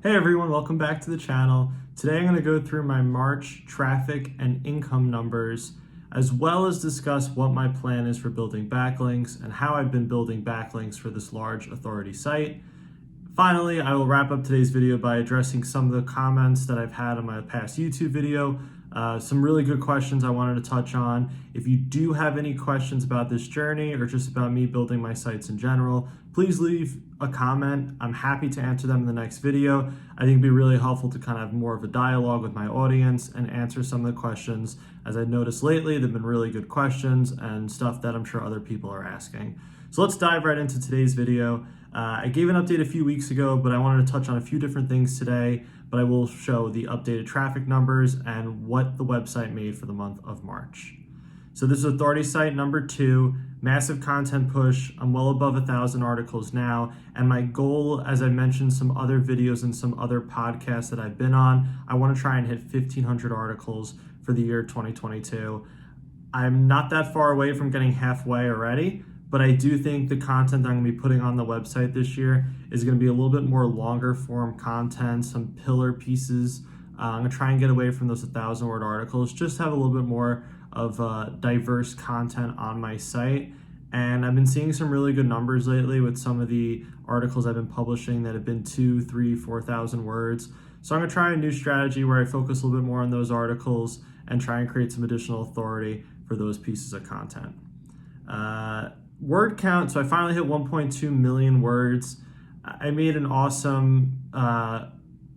Hey everyone, welcome back to the channel. Today I'm going to go through my March traffic and income numbers, as well as discuss what my plan is for building backlinks and how I've been building backlinks for this large authority site. Finally, I will wrap up today's video by addressing some of the comments that I've had on my past YouTube video. Some really good questions I wanted to touch on. If you do have any questions about this journey or just about me building my sites in general, please leave a comment. I'm happy to answer them in the next video. I think it'd be really helpful to kind of have more of a dialogue with my audience and answer some of the questions. As I've noticed lately, they've been really good questions and stuff that I'm sure other people are asking. So let's dive right into today's video. I gave an update a few weeks ago, but I wanted to touch on a few different things today, but I will show the updated traffic numbers and what the website made for the month of March. So this is authority site number 2, massive content push. I'm well above 1,000 articles now, and my goal, as I mentioned some other videos and some other podcasts that I've been on, I want to try and hit 1,500 articles for the year 2022. I'm not that far away from getting halfway already, but I do think the content that I'm going to be putting on the website this year is going to be a little bit more longer form content, some pillar pieces. I'm going to try and get away from those 1,000-word articles, just have a little bit more of diverse content on my site. And I've been seeing some really good numbers lately with some of the articles I've been publishing that have been 2,000, 3,000, 4,000 words. So I'm going to try a new strategy where I focus a little bit more on those articles and try and create some additional authority for those pieces of content. Word count, so I finally hit 1.2 million words. I made an awesome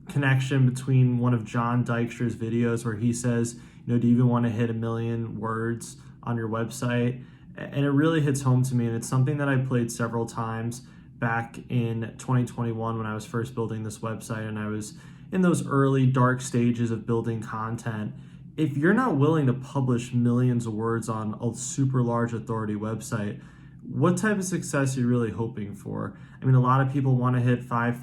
connection between one of Jon Dykstra's videos where he says, do you even want to hit 1 million words on your website? And it really hits home to me, and it's something that I played several times back in 2021 when I was first building this website and I was in those early dark stages of building content. If you're not willing to publish millions of words on a super large authority website, what type of success are you really hoping for? I mean, a lot of people want to hit $5,000,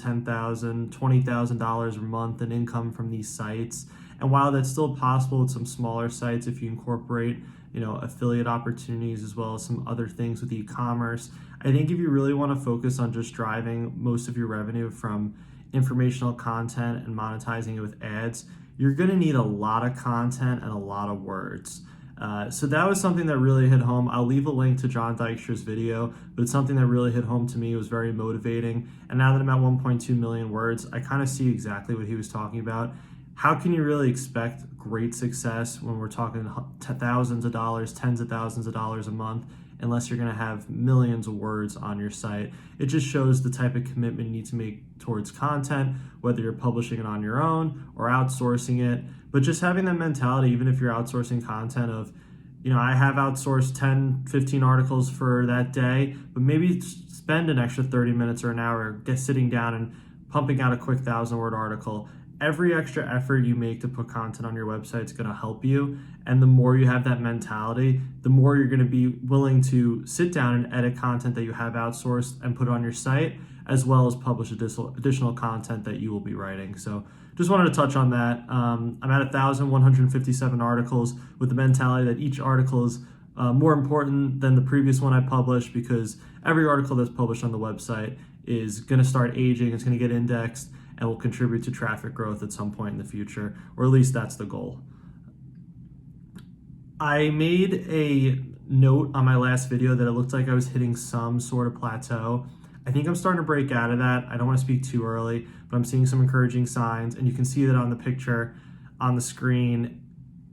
$10,000, $20,000 a month in income from these sites. And while that's still possible with some smaller sites, if you incorporate, affiliate opportunities as well as some other things with e-commerce, I think if you really want to focus on just driving most of your revenue from informational content and monetizing it with ads, you're going to need a lot of content and a lot of words. So that was something that really hit home. I'll leave a link to Jon Dykstra's video, but it's something that really hit home to me. It was very motivating. And now that I'm at 1.2 million words, I kind of see exactly what he was talking about. How can you really expect great success when we're talking thousands of dollars, tens of thousands of dollars a month, unless you're going to have millions of words on your site? It just shows the type of commitment you need to make towards content, whether you're publishing it on your own or outsourcing it. But just having that mentality, even if you're outsourcing content of, I have outsourced 10, 15 articles for that day, but maybe spend an extra 30 minutes or an hour sitting down and pumping out a quick 1,000-word article. Every extra effort you make to put content on your website is going to help you. And the more you have that mentality, the more you're going to be willing to sit down and edit content that you have outsourced and put it on your site, as well as publish additional content that you will be writing. So just wanted to touch on that. I'm at 1,157 articles with the mentality that each article is more important than the previous one I published, because every article that's published on the website is going to start aging, it's going to get indexed, and will contribute to traffic growth at some point in the future, or at least that's the goal. I made a note on my last video that it looked like I was hitting some sort of plateau. I think I'm starting to break out of that. I don't want to speak too early, but I'm seeing some encouraging signs, and you can see that on the picture on the screen.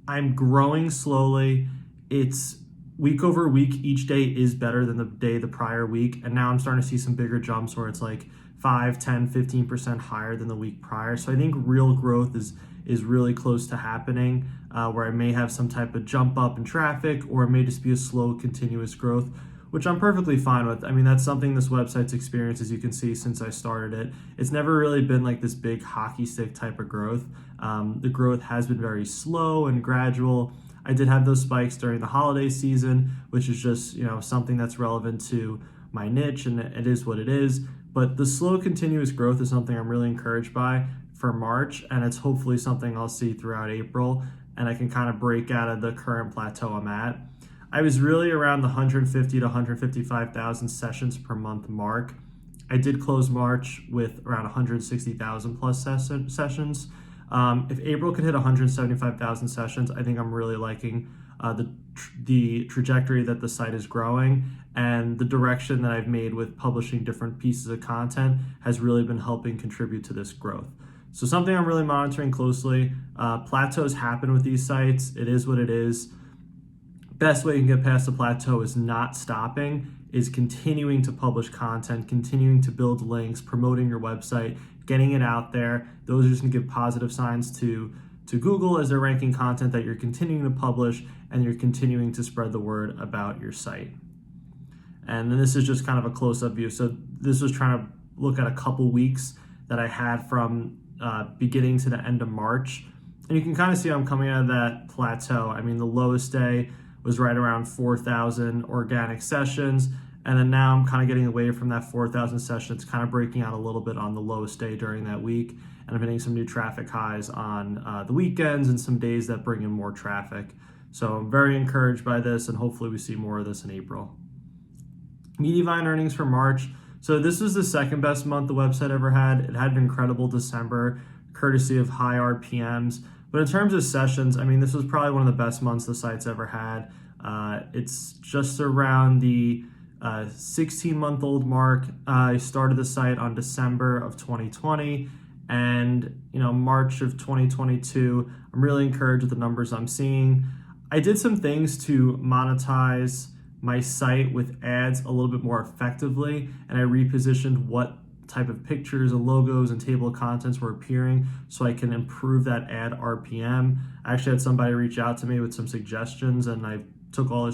I'm growing slowly. It's week over week. Each day is better than the prior week, and now I'm starting to see some bigger jumps where it's like 5, 10, 15% higher than the week prior. So I think real growth is really close to happening, where I may have some type of jump up in traffic, or it may just be a slow, continuous growth, which I'm perfectly fine with. I mean, that's something this website's experienced, as you can see, since I started it. It's never really been like this big hockey stick type of growth. The growth has been very slow and gradual. I did have those spikes during the holiday season, which is just, something that's relevant to my niche, and it is what it is. But the slow continuous growth is something I'm really encouraged by for March, and it's hopefully something I'll see throughout April, and I can kind of break out of the current plateau I'm at. I was really around the 150 to 155,000 sessions per month mark. I did close March with around 160,000 plus sessions. If April could hit 175,000 sessions, I think I'm really liking the trajectory that the site is growing, and the direction that I've made with publishing different pieces of content has really been helping contribute to this growth. So something I'm really monitoring closely. Plateaus happen with these sites. It is what it is. Best way you can get past the plateau is not stopping, is continuing to publish content, continuing to build links, promoting your website, getting it out there. Those are just gonna give positive signs to Google as they're ranking content that you're continuing to publish and you're continuing to spread the word about your site. And then this is just kind of a close-up view. So this was trying to look at a couple weeks that I had from beginning to the end of March. And you can kind of see I'm coming out of that plateau. I mean, the lowest day was right around 4,000 organic sessions. And then now I'm kind of getting away from that 4,000 sessions, kind of breaking out a little bit on the lowest day during that week. And I'm hitting some new traffic highs on the weekends and some days that bring in more traffic. So I'm very encouraged by this, and hopefully we see more of this in April. Mediavine earnings for March. So this was the second best month the website ever had. It had an incredible December, courtesy of high RPMs. But in terms of sessions, I mean, this was probably one of the best months the site's ever had. It's just around the 16-month-old mark. I started the site on December of 2020, and March of 2022, I'm really encouraged with the numbers I'm seeing. I did some things to monetize my site with ads a little bit more effectively, and I repositioned what type of pictures and logos and table of contents were appearing so I can improve that ad RPM. I actually had somebody reach out to me with some suggestions, and I took all the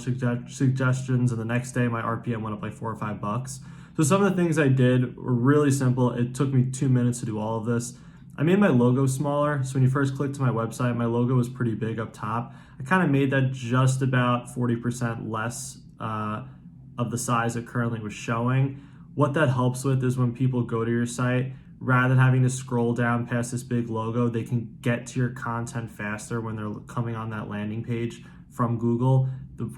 suggestions, and the next day my RPM went up like $4 or $5. So some of the things I did were really simple. It took me 2 minutes to do all of this. I made my logo smaller. So when you first click to my website, my logo was pretty big up top. I kind of made that just about 40% less of the size it currently was showing. What that helps with is when people go to your site, rather than having to scroll down past this big logo, they can get to your content faster when they're coming on that landing page from Google. The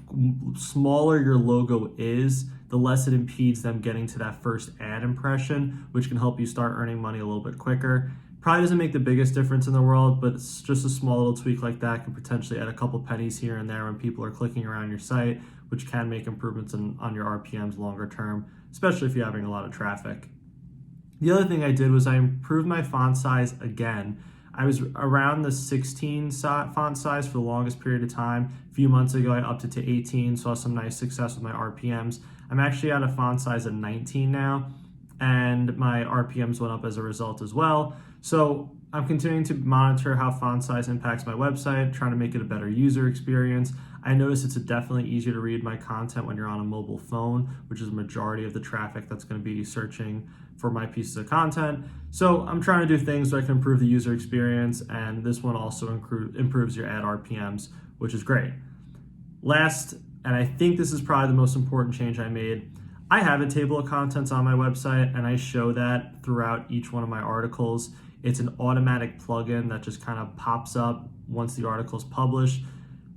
smaller your logo is, the less it impedes them getting to that first ad impression, which can help you start earning money a little bit quicker. Probably doesn't make the biggest difference in the world, but it's just a small little tweak like that could potentially add a couple pennies here and there when people are clicking around your site, which can make improvements on your RPMs longer term, especially if you're having a lot of traffic. The other thing I did was I improved my font size again. I was around the 16 font size for the longest period of time. A few months ago, I upped it to 18, saw some nice success with my RPMs. I'm actually at a font size of 19 now, and my RPMs went up as a result as well. So I'm continuing to monitor how font size impacts my website, trying to make it a better user experience. I notice it's definitely easier to read my content when you're on a mobile phone, which is a majority of the traffic that's going to be searching for my pieces of content. So I'm trying to do things so I can improve the user experience, and this one also improves your ad RPMs, which is great. Last, and I think this is probably the most important change I made, I have a table of contents on my website, and I show that throughout each one of my articles. It's an automatic plugin that just kind of pops up once the article is published.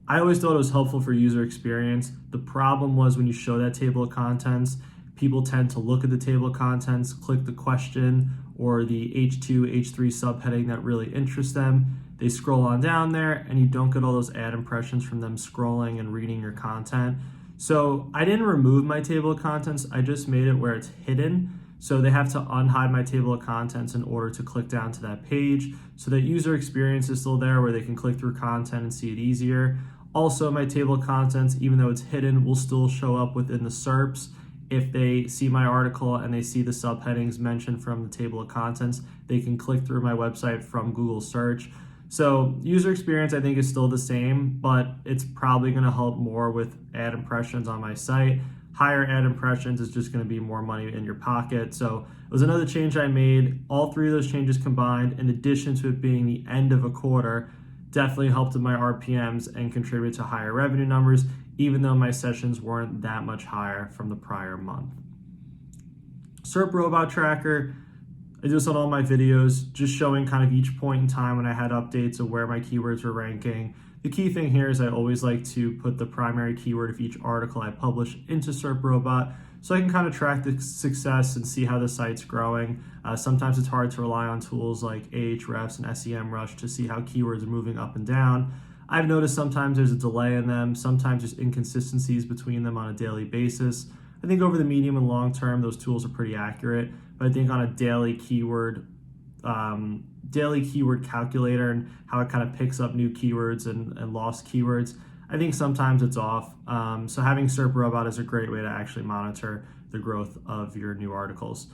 I always thought it was helpful for user experience. The problem was when you show that table of contents, people tend to look at the table of contents, click the question or the H2, H3 subheading that really interests them. They scroll on down there, and you don't get all those ad impressions from them scrolling and reading your content. So I didn't remove my table of contents, I just made it where it's hidden. So they have to unhide my table of contents in order to click down to that page, so that user experience is still there where they can click through content and see it easier. Also, my table of contents, even though it's hidden, will still show up within the SERPs. If they see my article and they see the subheadings mentioned from the table of contents, they can click through my website from Google search. So user experience I think is still the same, but it's probably going to help more with ad impressions on my site. Higher ad impressions is just going to be more money in your pocket. So it was another change I made. All three of those changes combined, in addition to it being the end of a quarter, definitely helped with my RPMs and contribute to higher revenue numbers, even though my sessions weren't that much higher from the prior month. SERP Robot Tracker, I do this on all my videos, just showing kind of each point in time when I had updates of where my keywords were ranking. The key thing here is I always like to put the primary keyword of each article I publish into SERP Robot, so I can kind of track the success and see how the site's growing. Sometimes it's hard to rely on tools like Ahrefs and SEMrush to see how keywords are moving up and down. I've noticed sometimes there's a delay in them, sometimes there's inconsistencies between them on a daily basis. I think over the medium and long term, those tools are pretty accurate, but I think on a daily keyword calculator and how it kind of picks up new keywords and lost keywords, I think sometimes it's off. So having SERP Robot is a great way to actually monitor the growth of your new articles.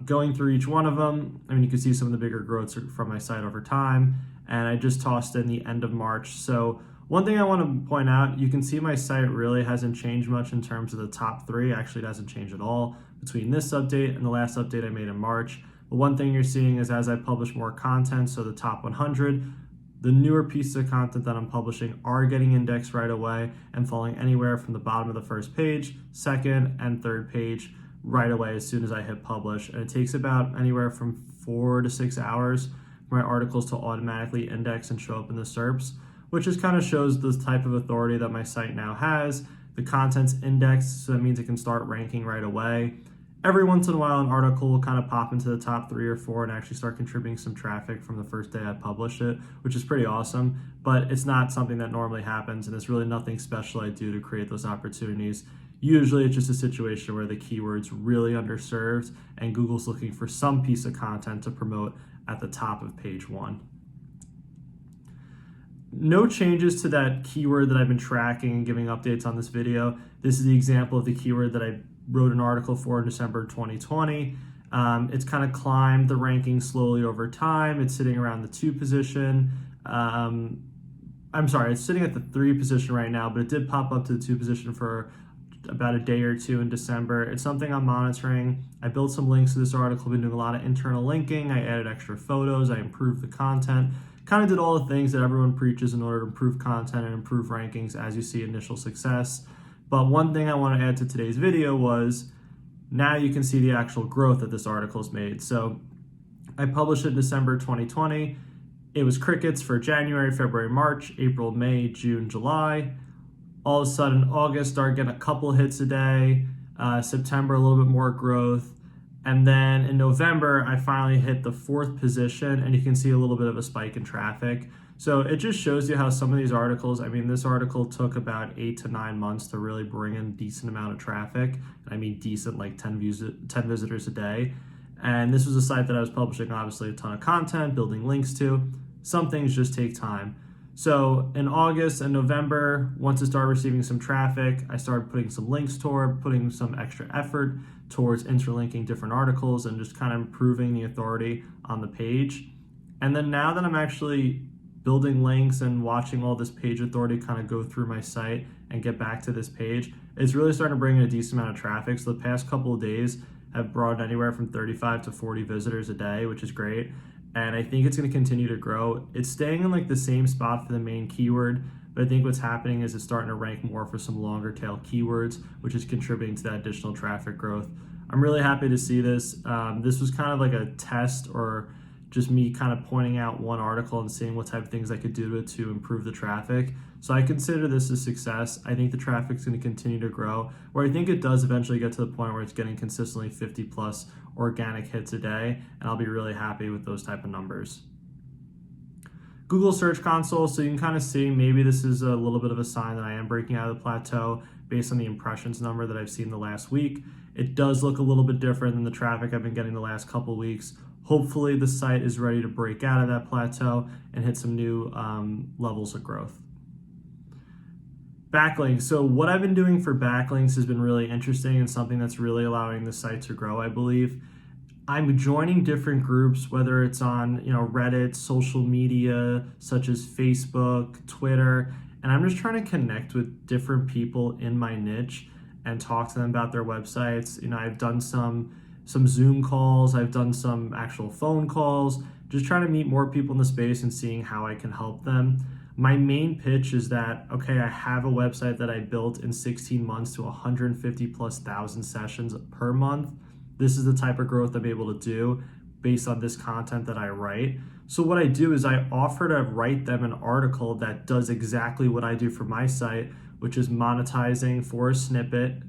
Going through each one of them, I mean, you can see some of the bigger growths from my site over time, and I just tossed in the end of March. So one thing I want to point out, you can see my site really hasn't changed much in terms of the top 3. Actually, it hasn't changed at all between this update and the last update I made in March. But one thing you're seeing is as I publish more content, so the top 100, the newer pieces of content that I'm publishing are getting indexed right away and falling anywhere from the bottom of the first page, second, and third page right away as soon as I hit publish. And it takes about anywhere from 4 to 6 hours for my articles to automatically index and show up in the SERPs, which just kind of shows the type of authority that my site now has. The content's indexed, so that means it can start ranking right away. Every once in a while, an article will kind of pop into the top 3 or 4 and actually start contributing some traffic from the first day I published it, which is pretty awesome, but it's not something that normally happens, and it's really nothing special I do to create those opportunities. Usually it's just a situation where the keyword's really underserved and Google's looking for some piece of content to promote at the top of page 1. No changes to that keyword that I've been tracking and giving updates on this video. This is the example of the keyword that I wrote an article for in December 2020. It's kind of climbed the ranking slowly over time. It's sitting around the 2 position. It's sitting at the 3 position right now, but it did pop up to the 2 position for about a day or 2 in December. It's something I'm monitoring. I built some links to this article. I've been doing a lot of internal linking. I added extra photos. I improved the content. Kind of did all the things that everyone preaches in order to improve content and improve rankings as you see initial success. But one thing I want to add to today's video was now you can see the actual growth that this article's made. So I published it in December 2020. It was crickets for January, February, March, April, May, June, July. All of a sudden, August started getting a couple hits a day. September, a little bit more growth. And then in November, I finally hit the 4th position, and you can see a little bit of a spike in traffic. So it just shows you how some of these articles, I mean, this article took about 8 to 9 months to really bring in a decent amount of traffic. I mean, decent, like 10 visitors a day. And this was a site that I was publishing, obviously, a ton of content, building links to. Some things just take time. So in August and November, once it started receiving some traffic, I started putting some links toward, putting some extra effort towards interlinking different articles and just kind of improving the authority on the page. And then now that I'm actually building links and watching all this page authority kind of go through my site and get back to this page, it's really starting to bring in a decent amount of traffic. So the past couple of days have brought anywhere from 35 to 40 visitors a day, which is great. And I think it's going to continue to grow. It's staying in like the same spot for the main keyword, but I think what's happening is it's starting to rank more for some longer tail keywords, which is contributing to that additional traffic growth. I'm really happy to see this. This was kind of like a test or just me kind of pointing out one article and seeing what type of things I could do to improve the traffic. So I consider this a success. I think the traffic's going to continue to grow, where I think it does eventually get to the point where it's getting consistently 50 plus organic hits a day, and I'll be really happy with those type of numbers. Google Search Console, so you can kind of see maybe this is a little bit of a sign that I am breaking out of the plateau based on the impressions number that I've seen the last week. It does look a little bit different than the traffic I've been getting the last couple weeks. Hopefully the site is ready to break out of that plateau and hit some new levels of growth. Backlinks. So what I've been doing for backlinks has been really interesting and something that's really allowing the site to grow, I believe. I'm joining different groups, whether it's on Reddit, social media, such as Facebook, Twitter, and I'm just trying to connect with different people in my niche and talk to them about their websites. I've done some Zoom calls, I've done some actual phone calls, just trying to meet more people in the space and seeing how I can help them. My main pitch is that, okay, I have a website that I built in 16 months to 150 plus thousand sessions per month. This is the type of growth I'm able to do based on this content that I write. So what I do is I offer to write them an article that does exactly what I do for my site, which is monetizing for a snippet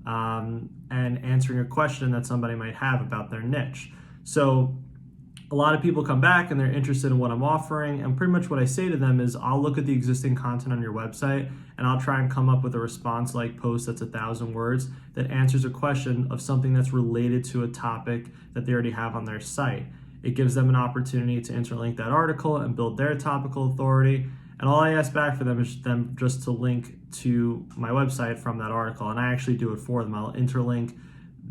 and answering a question that somebody might have about their niche. So a lot of people come back and they're interested in what I'm offering, and pretty much what I say to them is I'll look at the existing content on your website and I'll try and come up with a response like post that's 1,000 words that answers a question of something that's related to a topic that they already have on their site. It gives them an opportunity to interlink that article and build their topical authority. And all I ask back for them is them just to link to my website from that article. And I actually do it for them. I'll interlink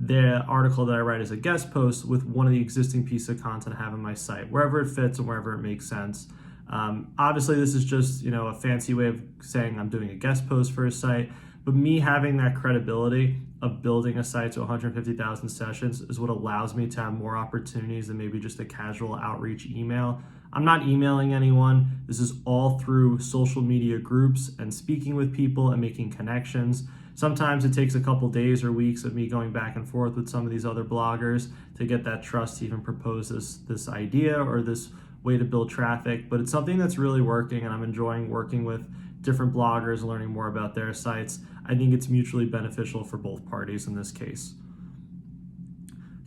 the article that I write as a guest post with one of the existing pieces of content I have on my site, wherever it fits and wherever it makes sense. Obviously, this is just a fancy way of saying I'm doing a guest post for a site, but me having that credibility of building a site to 150,000 sessions is what allows me to have more opportunities than maybe just a casual outreach email. I'm not emailing anyone. This is all through social media groups and speaking with people and making connections. Sometimes it takes a couple days or weeks of me going back and forth with some of these other bloggers to get that trust to even propose this idea or this way to build traffic, but it's something that's really working, and I'm enjoying working with different bloggers, learning more about their sites. I think it's mutually beneficial for both parties in this case.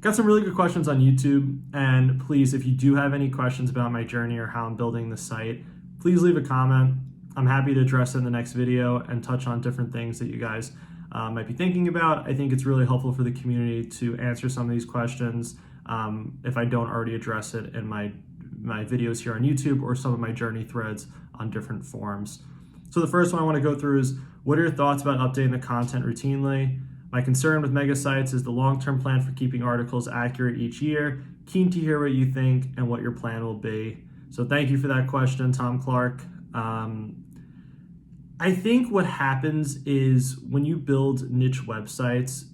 Got some really good questions on YouTube, and please, if you do have any questions about my journey or how I'm building the site, please leave a comment. I'm happy to address it in the next video and touch on different things that you guys might be thinking about. I think it's really helpful for the community to answer some of these questions if I don't already address it in my videos here on YouTube or some of my journey threads on different forums. So the first one I want to go through is, what are your thoughts about updating the content routinely? My concern with mega sites is the long-term plan for keeping articles accurate each year. Keen to hear what you think and what your plan will be. So thank you for that question, Tom Clark. I think what happens is when you build niche websites,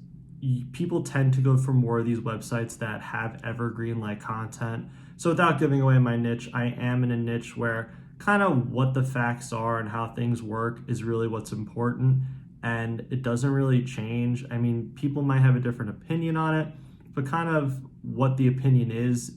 people tend to go for more of these websites that have evergreen-like content. So without giving away my niche, I am in a niche where kind of what the facts are and how things work is really what's important, and it doesn't really change. I mean, people might have a different opinion on it, but kind of what the opinion is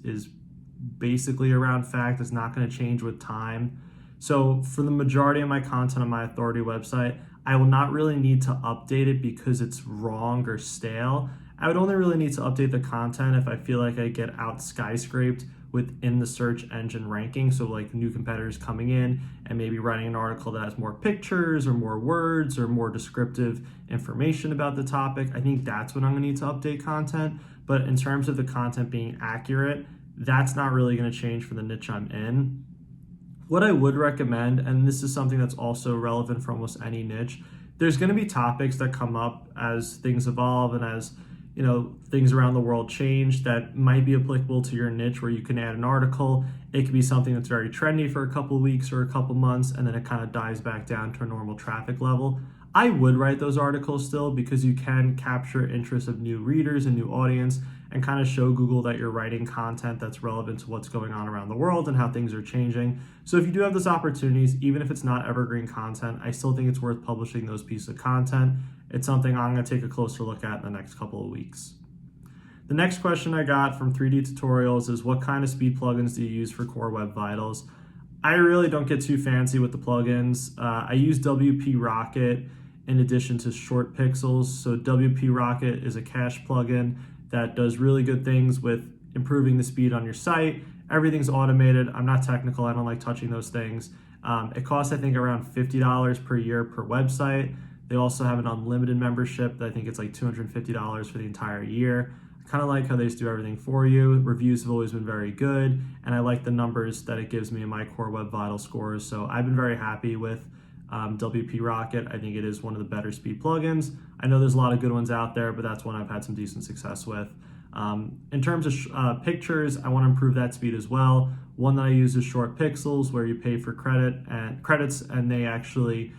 basically around fact. Is not going to change with time. So for the majority of my content on my authority website, I will not really need to update it because it's wrong or stale. I would only really need to update the content if I feel like I get out skyscraped within the search engine ranking. So like new competitors coming in and maybe writing an article that has more pictures or more words or more descriptive information about the topic. I think that's when I'm gonna need to update content. But in terms of the content being accurate, that's not really gonna change for the niche I'm in. What I would recommend, and this is something that's also relevant for almost any niche, there's gonna be topics that come up as things evolve and as things around the world change that might be applicable to your niche, where you can add an article. It could be something that's very trendy for a couple of weeks or a couple months, and then it kind of dies back down to a normal traffic level. I would write those articles still because you can capture interest of new readers and new audience and kind of show Google that you're writing content that's relevant to what's going on around the world and how things are changing. So if you do have those opportunities, even if it's not evergreen content, I still think it's worth publishing those pieces of content. It's something I'm going to take a closer look at in the next couple of weeks. The next question I got from 3D Tutorials is, what kind of speed plugins do you use for Core Web Vitals? I really don't get too fancy with the plugins. I use WP Rocket in addition to Short Pixels. So WP Rocket is a cache plugin that does really good things with improving the speed on your site. Everything's automated. I'm not technical. I don't like touching those things. It costs, I think, around $50 per year per website. They also have an unlimited membership that I think it's like $250 for the entire year. I kind of like how they just do everything for you. Reviews have always been very good, and I like the numbers that it gives me in my Core Web Vital scores. So I've been very happy with WP Rocket. I think it is one of the better speed plugins. I know there's a lot of good ones out there, but that's one I've had some decent success with. In terms of pictures, I want to improve that speed as well. One that I use is Short Pixels, where you pay for credits, and they actually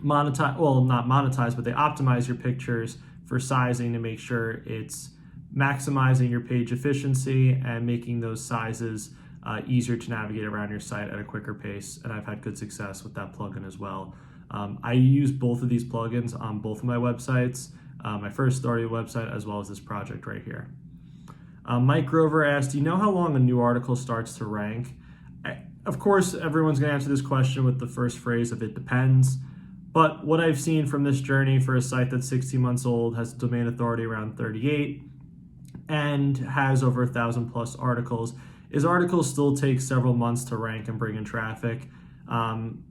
monetize, well, not monetize, but they optimize your pictures for sizing to make sure it's maximizing your page efficiency and making those sizes easier to navigate around your site at a quicker pace. And I've had good success with that plugin as well. I use both of these plugins on both of my websites, my first authority website as well as this project right here. Mike Grover asked, do you know how long a new article starts to rank? Of course, everyone's going to answer this question with the first phrase of "it depends." But what I've seen from this journey for a site that's 16 months old, has domain authority around 38, and has over 1,000 plus articles, is articles still take several months to rank and bring in traffic.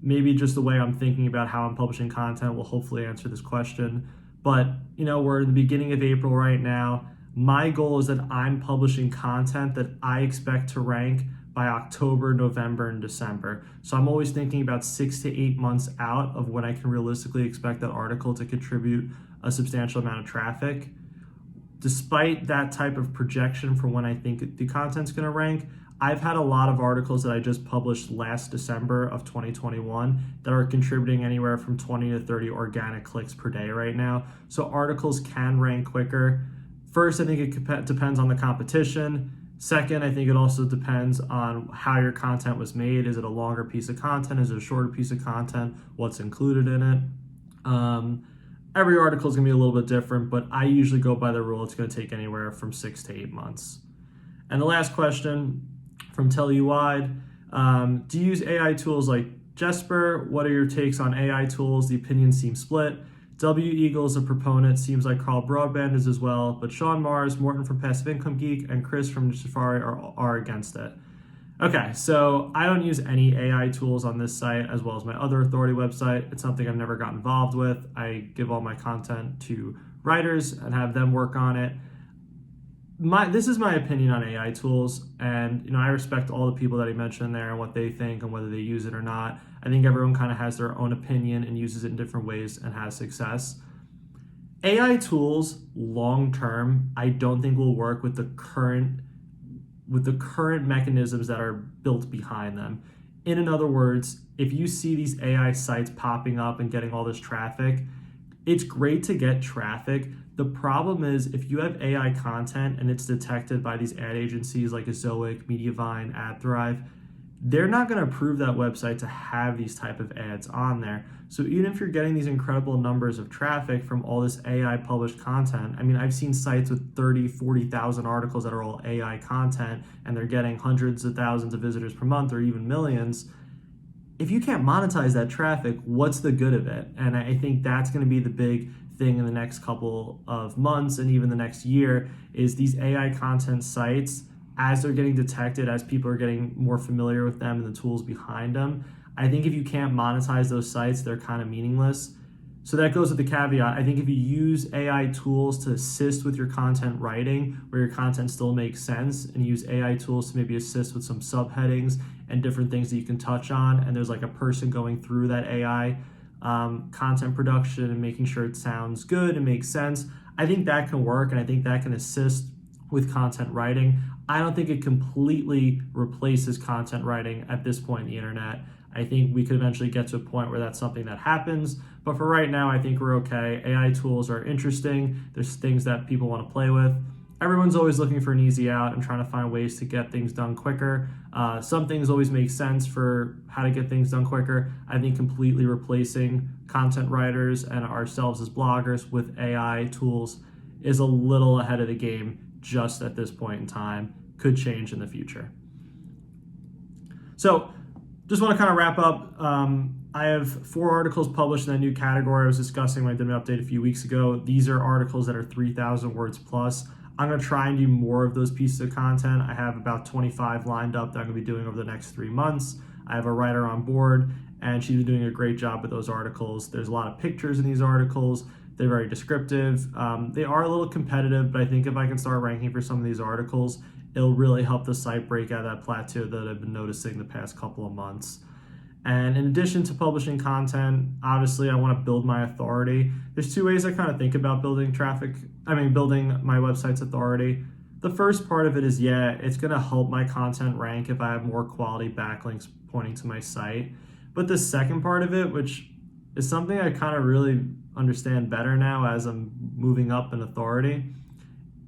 Maybe just the way I'm thinking about how I'm publishing content will hopefully answer this question. But we're in the beginning of April right now. My goal is that I'm publishing content that I expect to rank by October, November, and December. So I'm always thinking about 6 to 8 months out of when I can realistically expect that article to contribute a substantial amount of traffic. Despite that type of projection for when I think the content's going to rank, I've had a lot of articles that I just published last December of 2021 that are contributing anywhere from 20 to 30 organic clicks per day right now. So articles can rank quicker. First, I think it depends on the competition. Second, I think it also depends on how your content was made. Is it a longer piece of content? Is it a shorter piece of content? What's included in it? Every article is going to be a little bit different, but I usually go by the rule it's going to take anywhere from 6 to 8 months. And the last question from TellUI, do you use AI tools like Jesper? What are your takes on AI tools? The opinions seem split. W. Eagle is a proponent, seems like Carl Broadband is as well, but Sean Mars, Morton from Passive Income Geek, and Chris from Safari are against it. Okay, so I don't use any AI tools on this site as well as my other authority website. It's something I've never got involved with. I give all my content to writers and have them work on it. This is my opinion on AI tools, and I respect all the people that he mentioned there and what they think and whether they use it or not. I think everyone kind of has their own opinion and uses it in different ways and has success. AI tools long term, I don't think will work with the current mechanisms that are built behind them. In other words, if you see these AI sites popping up and getting all this traffic, it's great to get traffic. The problem is if you have AI content and it's detected by these ad agencies like Zoic, Mediavine, AdThrive, they're not going to approve that website to have these type of ads on there. So even if you're getting these incredible numbers of traffic from all this AI published content, I mean, I've seen sites with 30, 40,000 articles that are all AI content and they're getting hundreds of thousands of visitors per month or even millions. If you can't monetize that traffic, what's the good of it? And I think that's going to be the big thing in the next couple of months and even the next year is these AI content sites, as they're getting detected, as people are getting more familiar with them and the tools behind them, I think if you can't monetize those sites, they're kind of meaningless. So that goes with the caveat. I think if you use AI tools to assist with your content writing, where your content still makes sense, and use AI tools to maybe assist with some subheadings and different things that you can touch on, and there's like a person going through that AI content production and making sure it sounds good and makes sense, I think that can work, and I think that can assist with content writing. I don't think it completely replaces content writing at this point in the internet. I think we could eventually get to a point where that's something that happens. But for right now, I think we're okay. AI tools are interesting. There's things that people want to play with. Everyone's always looking for an easy out and trying to find ways to get things done quicker. Some things always make sense for how to get things done quicker. I think completely replacing content writers and ourselves as bloggers with AI tools is a little ahead of the game just at this point in time. Could change in the future. So just want to kind of wrap up. I have 4 articles published in that new category I was discussing when I did my update a few weeks ago. These are articles that are 3,000 words plus. I'm going to try and do more of those pieces of content. I have about 25 lined up that I'm going to be doing over the next 3 months. I have a writer on board, and she's doing a great job with those articles. There's a lot of pictures in these articles. They're very descriptive. They are a little competitive, but I think if I can start ranking for some of these articles, it'll really help the site break out of that plateau that I've been noticing the past couple of months. And in addition to publishing content, obviously I want to build my authority. There's 2 ways I kind of think about building my website's authority. The first part of it is, it's going to help my content rank if I have more quality backlinks pointing to my site. But the second part of it, which is something I kind of really understand better now as I'm moving up in authority,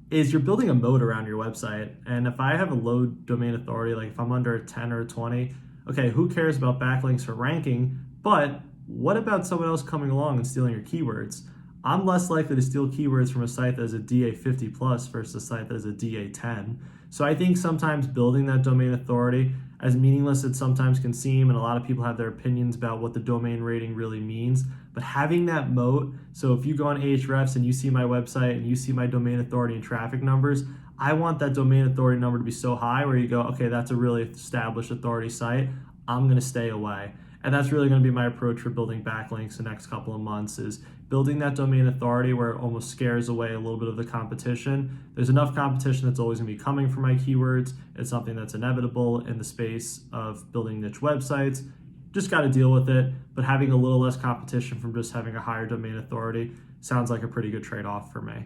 is you're building a moat around your website. And if I have a low domain authority, like if I'm under a 10 or a 20, okay, who cares about backlinks for ranking? But what about someone else coming along and stealing your keywords? I'm less likely to steal keywords from a site that is a DA 50 plus versus a site that is a DA 10. So I think sometimes building that domain authority, as meaningless it sometimes can seem, and a lot of people have their opinions about what the domain rating really means, but having that moat, so if you go on Ahrefs and you see my website and you see my domain authority and traffic numbers, I want that domain authority number to be so high where you go, okay, that's a really established authority site, I'm gonna stay away. And that's really gonna be my approach for building backlinks the next couple of months, is building that domain authority where it almost scares away a little bit of the competition. There's enough competition that's always gonna be coming for my keywords. It's something that's inevitable in the space of building niche websites. Just gotta deal with it, but having a little less competition from just having a higher domain authority sounds like a pretty good trade-off for me.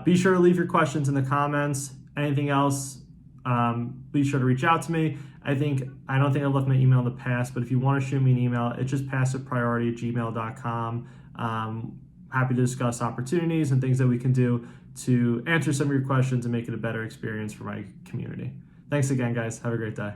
Be sure to leave your questions in the comments. Anything else, be sure to reach out to me. I don't think I've left my email in the past, but if you want to shoot me an email, it's just passivepriority@gmail.com. Happy to discuss opportunities and things that we can do to answer some of your questions and make it a better experience for my community. Thanks again, guys. Have a great day.